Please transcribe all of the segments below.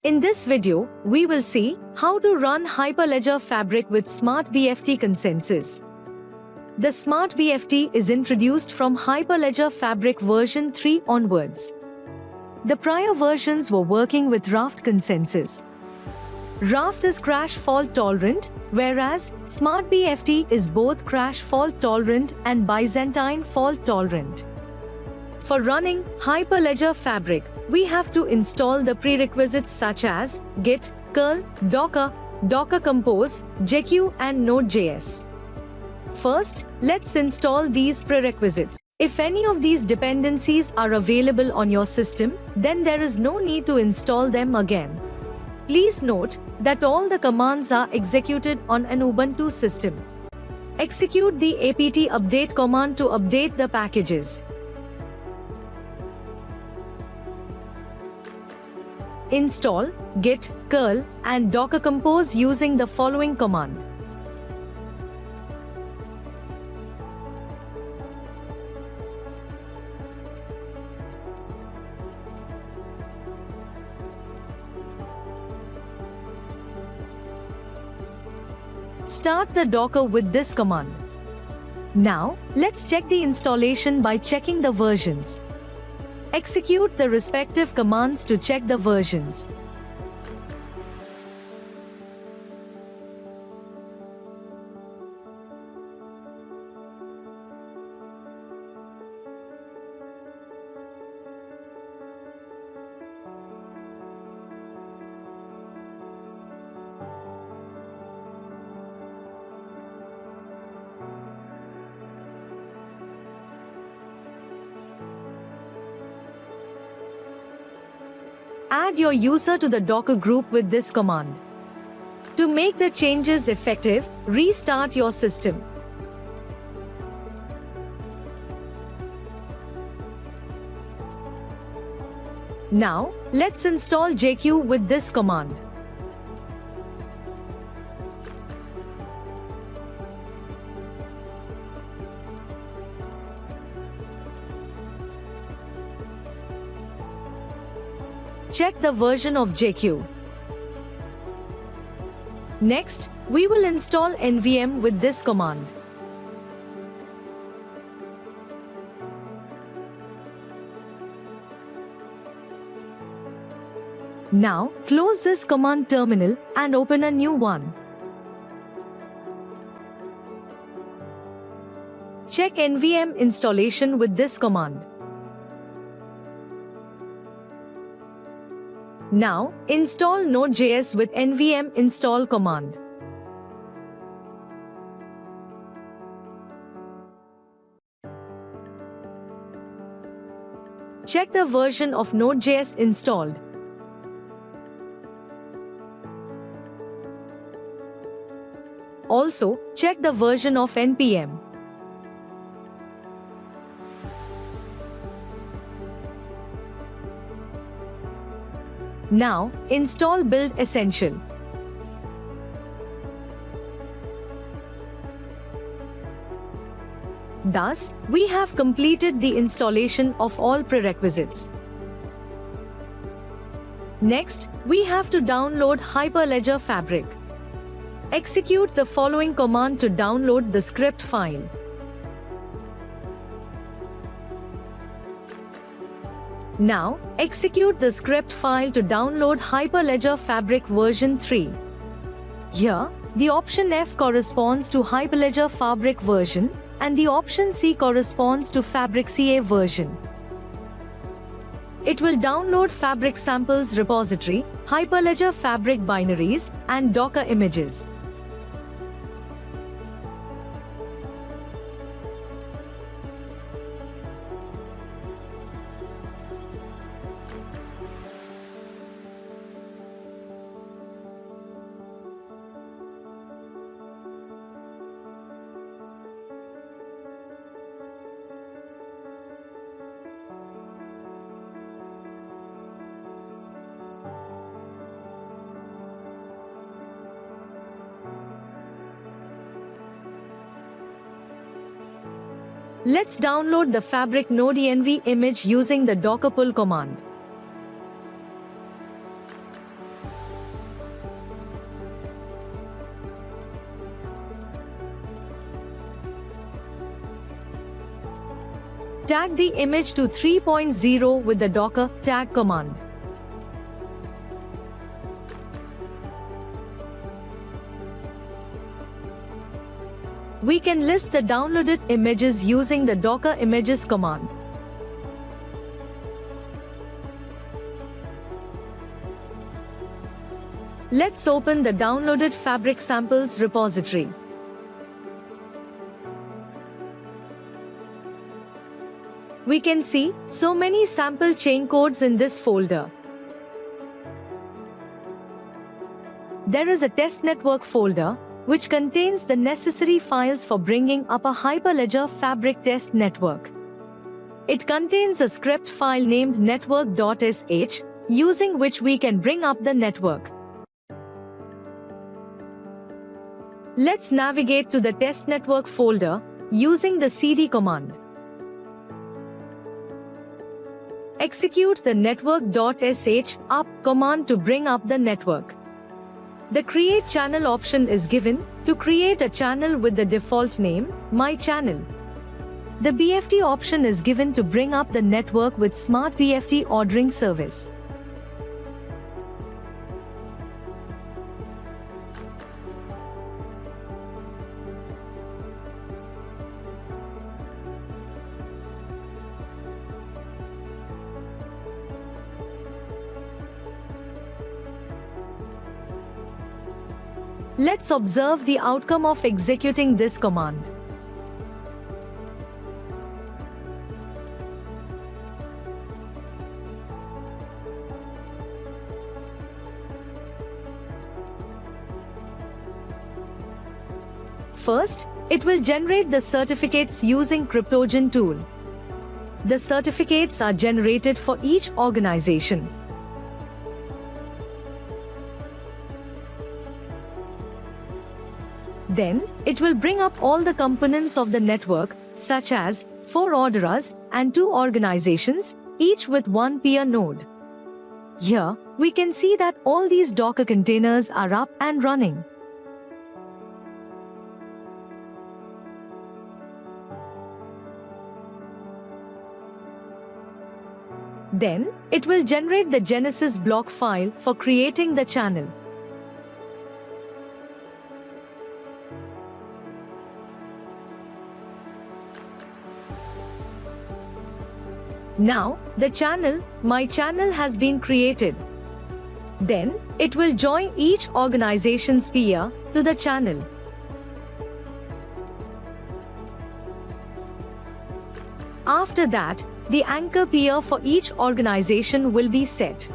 In this video, we will see how to run Hyperledger Fabric with Smart BFT Consensus. The Smart BFT is introduced from Hyperledger Fabric version 3 onwards. The prior versions were working with Raft Consensus. Raft is crash fault tolerant, whereas Smart BFT is both crash fault tolerant and Byzantine fault tolerant. For running Hyperledger Fabric, we have to install the prerequisites such as Git, curl, Docker, Docker Compose, JQ and Node.js. First, let's install these prerequisites. If any of these dependencies are available on your system, then there is no need to install them again. Please note that all the commands are executed on an Ubuntu system. Execute the apt update command to update the packages. Install Git, curl, and Docker Compose using the following command. Start the Docker with this command. Now, let's check the installation by checking the versions. Execute the respective commands to check the versions. Add your user to the Docker group with this command. To make the changes effective, restart your system. Now, let's install JQ with this command. Check the version of JQ. Next, we will install NVM with this command. Now, close this command terminal and open a new one. Check NVM installation with this command. Now, install Node.js with nvm install command. Check the version of Node.js installed. Also, check the version of npm. Now, install Build Essential. Thus, we have completed the installation of all prerequisites. Next, we have to download Hyperledger Fabric. Execute the following command to download the script file. Now, execute the script file to download Hyperledger Fabric version 3. Here, the option F corresponds to Hyperledger Fabric version, and the option C corresponds to Fabric CA version. It will download Fabric samples repository, Hyperledger Fabric binaries, and Docker images. Let's download the Fabric Node env image using the docker pull command. Tag the image to 3.0 with the docker tag command. We can list the downloaded images using the docker images command. Let's open the downloaded Fabric samples repository. We can see so many sample chain codes in this folder. There is a test network folder, which contains the necessary files for bringing up a Hyperledger Fabric test network. It contains a script file named network.sh, using which we can bring up the network. Let's navigate to the test network folder using the cd command. Execute the network.sh up command to bring up the network. The Create Channel option is given to create a channel with the default name, My Channel. The BFT option is given to bring up the network with Smart BFT ordering service. Let's observe the outcome of executing this command. First, it will generate the certificates using Cryptogen tool. The certificates are generated for each organization. Then, it will bring up all the components of the network, such as 4 orderers and 2 organizations, each with 1 peer node. Here, we can see that all these Docker containers are up and running. Then, it will generate the Genesis block file for creating the channel. Now, the channel, My Channel, has been created. Then, it will join each organization's peer to the channel. After that, the anchor peer for each organization will be set.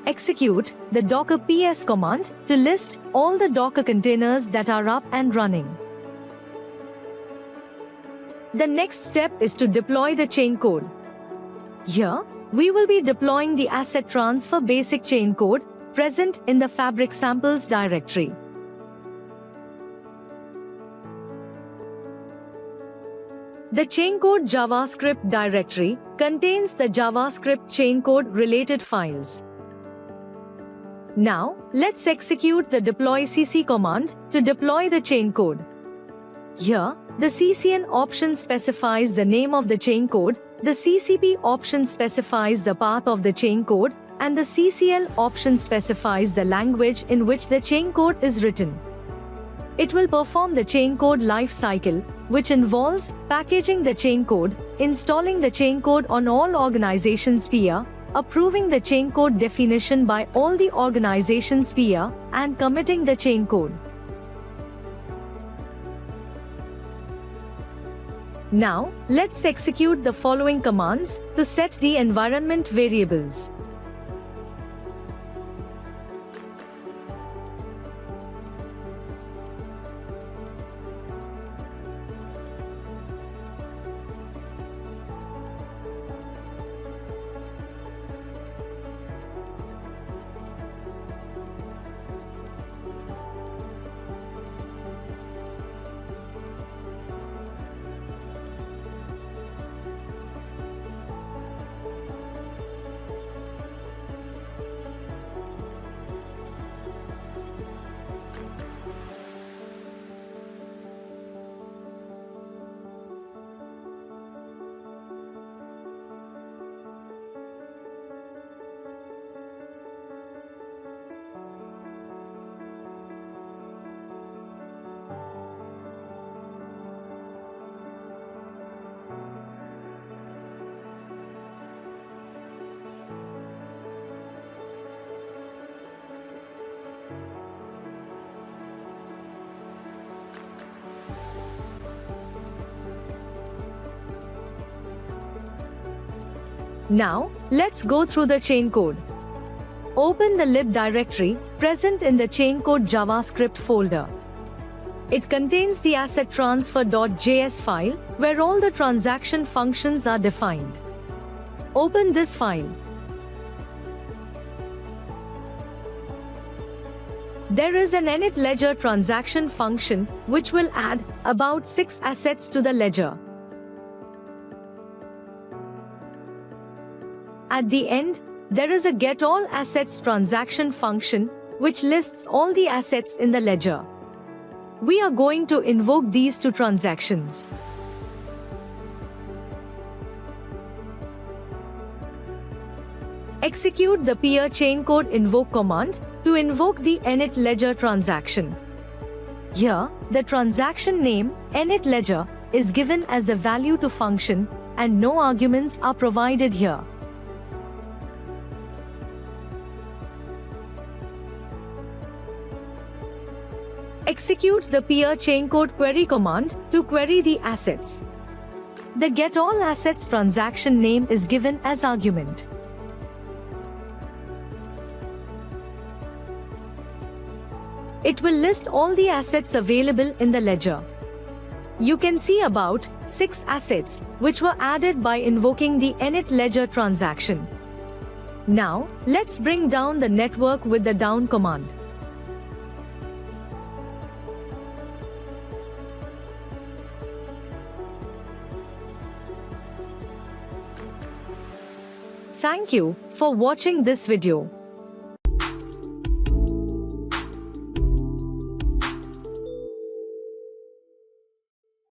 Execute the docker ps command to list all the Docker containers that are up and running. The next step is to deploy the chain code. Here, we will be deploying the asset transfer basic chain code present in the Fabric samples directory. The chain code JavaScript directory contains the JavaScript chain code related files. Now, let's execute the deploy cc command to deploy the chain code. Here, the CCN option specifies the name of the chain code, the CCP option specifies the path of the chain code, and the CCL option specifies the language in which the chain code is written. It will perform the chain code life cycle, which involves packaging the chain code, installing the chain code on all organizations' peer, approving the chain code definition by all the organizations' peer, and committing the chain code. Now, let's execute the following commands to set the environment variables. Now, let's go through the chain code. Open the lib directory present in the chain code JavaScript folder. It contains the asset transfer.js file where all the transaction functions are defined. Open this file. There is an init ledger transaction function which will add about 6 assets to the ledger. At the end, there is a getAllAssets transaction function which lists all the assets in the ledger. We are going to invoke these two transactions. Execute the peer chain code invoke command to invoke the init ledger transaction. Here, the transaction name, init ledger, is given as the value to function and no arguments are provided here. Executes the peer chain code query command to query the assets. The getAllAssets transaction name is given as argument. It will list all the assets available in the ledger. You can see about 6 assets which were added by invoking the init ledger transaction. Now, let's bring down the network with the down command. Thank you for watching this video.